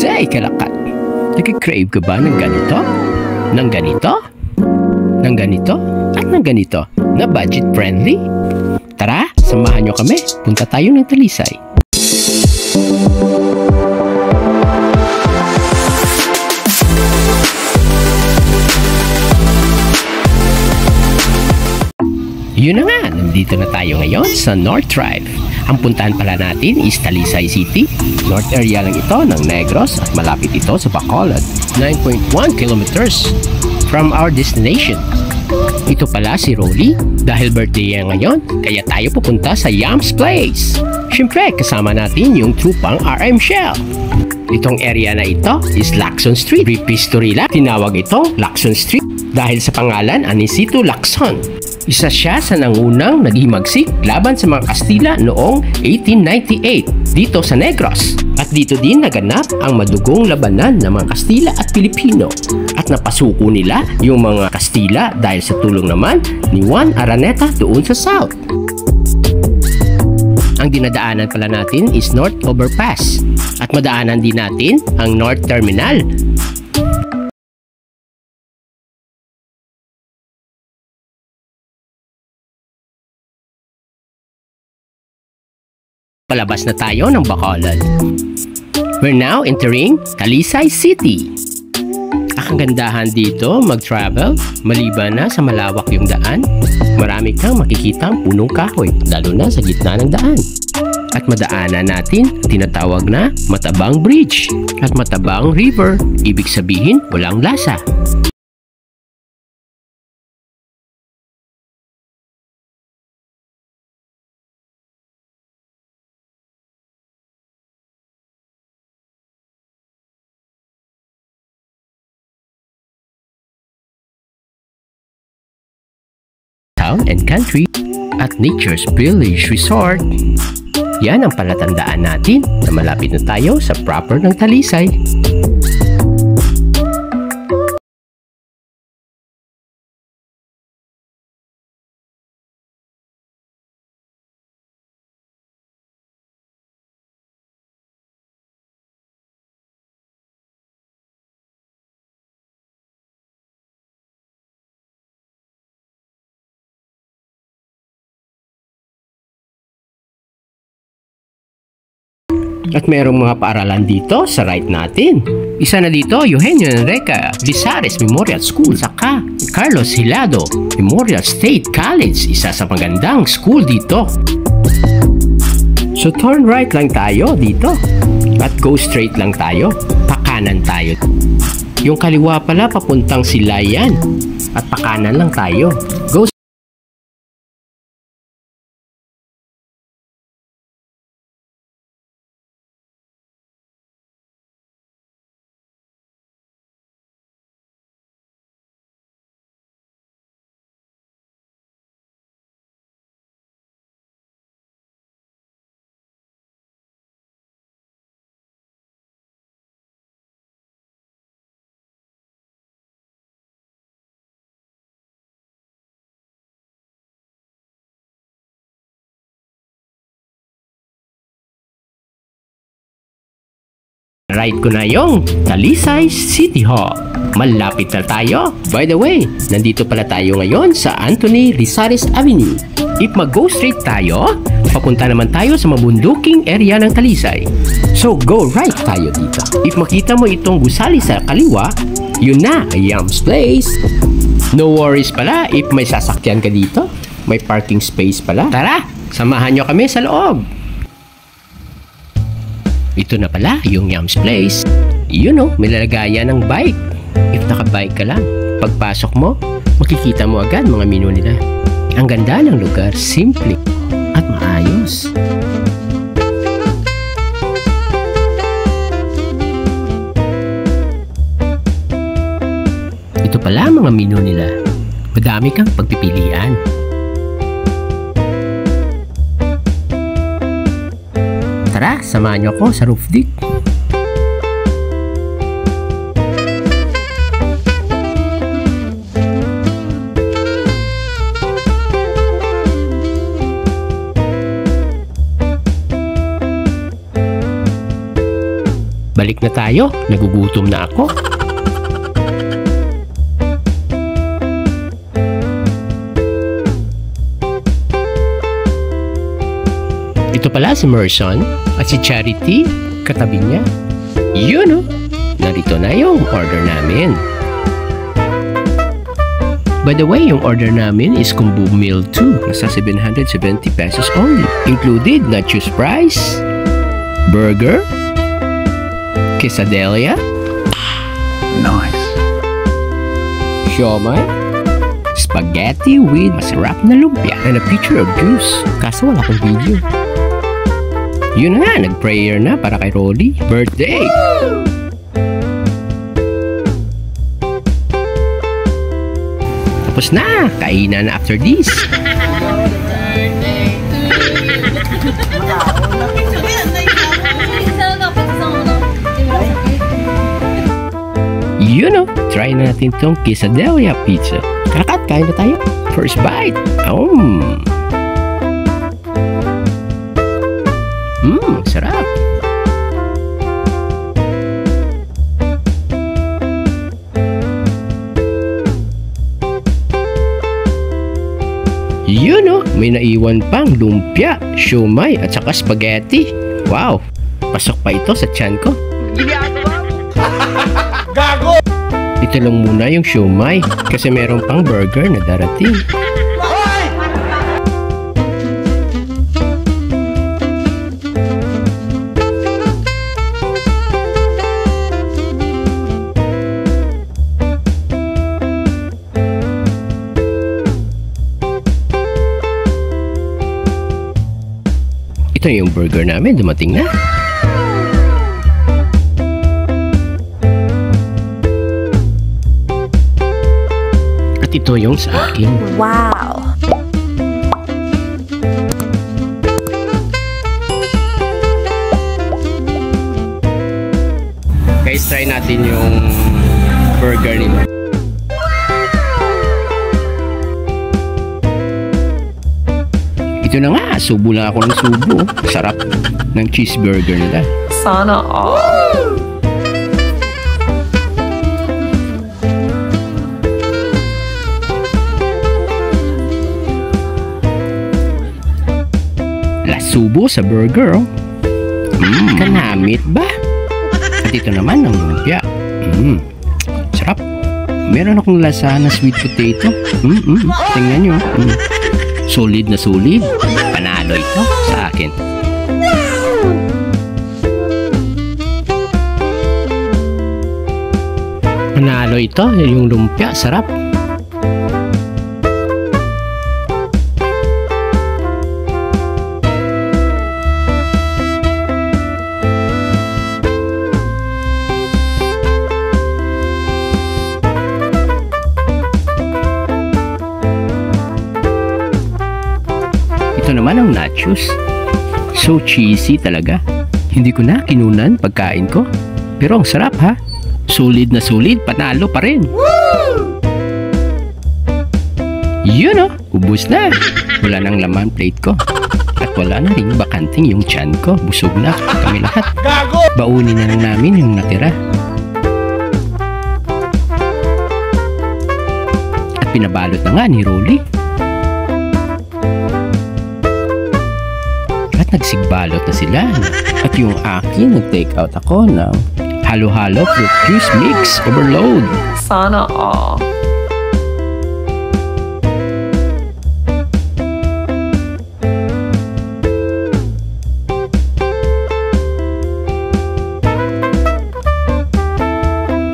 Teka lakat. Nag-crave ka ba ng ganito? Ng ganito? Ng ganito? At ng ganito? Na budget friendly? Tara, samahan nyo kami. Punta tayo ng Talisay. Yun na nga, nandito na tayo ngayon sa North Drive. Ang puntahan pala natin is Talisay City. North area lang ito ng Negros at malapit ito sa Bacolod. 9.1 kilometers from our destination. Ito pala si Rolly dahil birthday niya ngayon, kaya tayo pupunta sa Yams Place. Siyempre, kasama natin yung trupang RM Shell. Itong area na ito is Lacson Street. Prehistorya, tinawag itong Lacson Street dahil sa pangalan Anisito Lacson. Isa siya sa nangunang naghimagsik laban sa mga Kastila noong 1898 dito sa Negros. At dito din naganap ang madugong labanan ng mga Kastila at Pilipino. At napasuko nila yung mga Kastila dahil sa tulong naman ni Juan Araneta doon sa South. Ang dinadaanan pala natin is North Overpass. At madaanan din natin ang North Terminal. Palabas na tayo ng Bacolod. We're now entering Talisay City. Ang gandahan dito mag-travel, maliban na sa malawak yung daan, marami kang makikitang punong kahoy, lalo na sa gitna ng daan. At madaanan natin tinatawag na Matabang Bridge at Matabang River, ibig sabihin walang lasa. And country at Nature's Village Resort. Yan ang palatandaan natin na malapit na tayo sa proper ng Talisay. At merong mga paaralan dito sa right natin. Isa na dito, Eugenio Enrique Lizares Memorial School, saka Carlos Hilado Memorial State College, isa sa magandang school dito. So turn right lang tayo dito at go straight lang tayo, pakanan tayo. Yung kaliwa pala papuntang Silayan at pakanan lang tayo. Go. Ride ko na yung Talisay City Hall. Malapit na tayo. By the way, nandito pala tayo ngayon sa Anthony Lizares Avenue. If mag-go straight tayo, papunta naman tayo sa mabunduking area ng Talisay. So go right tayo dito. If makita mo itong gusali sa kaliwa, yun na, Yams Place. No worries pala if may sasakyan ka dito. May parking space pala. Tara, samahan nyo kami sa loob. Ito na pala yung Yams Place. You know, may lalagayan ng bike. If nakabike ka lang, pagpasok mo, makikita mo agad mga menu nila. Ang ganda ng lugar, simple at maayos. Ito pala mga menu nila. Madami kang pagpipilian. Tara, samahan niyo ako sa roof deck. Balik na tayo. Nagugutom na ako. Ito pala si Merson at si Charity, katabi niya. Yun, oh. Narito na yung order namin. By the way, yung order namin is combo meal 2. Nasa 770 pesos only. Included nachos fries, burger, quesadilla, Nice. siomai, spaghetti with masarap na lumpia, and a picture of juice. Kaso wala akong video. Yun na nga, nag-prayer na para kay Rolly. Birthday! Tapos na, kainan na after this. Yun, oh, try na natin tong quesadilla pizza. Karakat, kain na tayo. First bite. Sarap. Yun, oh, may naiwan pang lumpia, siomai at saka spaghetti. Wow, pasok pa ito sa tiyan ko. Gago! Ito lang muna yung siomai kasi meron pang burger na darating. Ito yung burger namin, dumating na. At ito yung sa akin. Wow! Guys, try natin yung burger nila. Ito na nga, subo lang ako ng subo. Sarap ng cheeseburger nila. Sana all. Subo sa burger, oh. Kanamit ba? At ito naman ang lumpia. Sarap. Meron akong lasa na sweet potato. Tingnan nyo. Solid na solid. Panalo ito sa akin. Panalo ito. Yung lumpia, sarap. Ito naman ang nachos. So cheesy talaga. Hindi ko na kinunan pagkain ko. Pero ang sarap, ha. Solid na solid, panalo pa rin. Yun, oh, ubus na. Wala nang laman plate ko. At wala na rin bakanting yung tiyan ko. Busog na kami lahat. Baunin na lang namin yung natira. At pinabalot na nga ni Rolly. At nagsigbalot na sila. At yung akin, nag-take out ako ng halo-halo fruit juice mix overload. Sana all.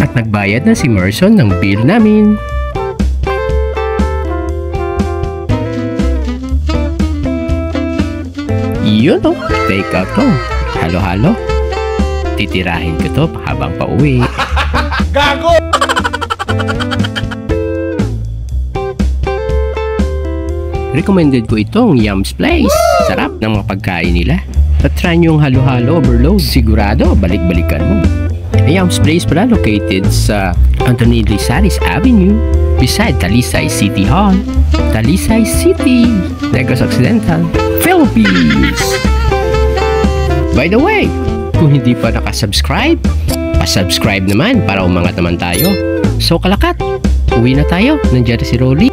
At nagbayad na si Merson ng bill namin. Yun, oh, take out ko. Halo-halo. Titirahin ko to habang pauwi. Gago! Recommended ko itong Yum's Place. Sarap ng mga pagkain nila. At try nyo yung halo-halo overload. Sigurado, balik-balikan mo. Yum's Place pala located sa Anthony Lizaris Avenue beside Talisay City Hall. Talisay City, Negros Occidental, Philippines. By the way, kung hindi pa nakasubscribe, pasubscribe naman para umangat naman tayo. So kalakat, uwi na tayo. Nandiyan na si Rolly.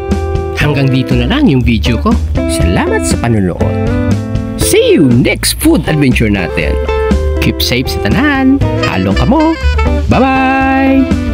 Hanggang dito na lang yung video ko. Salamat sa panonood. See you next food adventure natin. Keep safe sa tanan. Halong kamo. Bye-bye!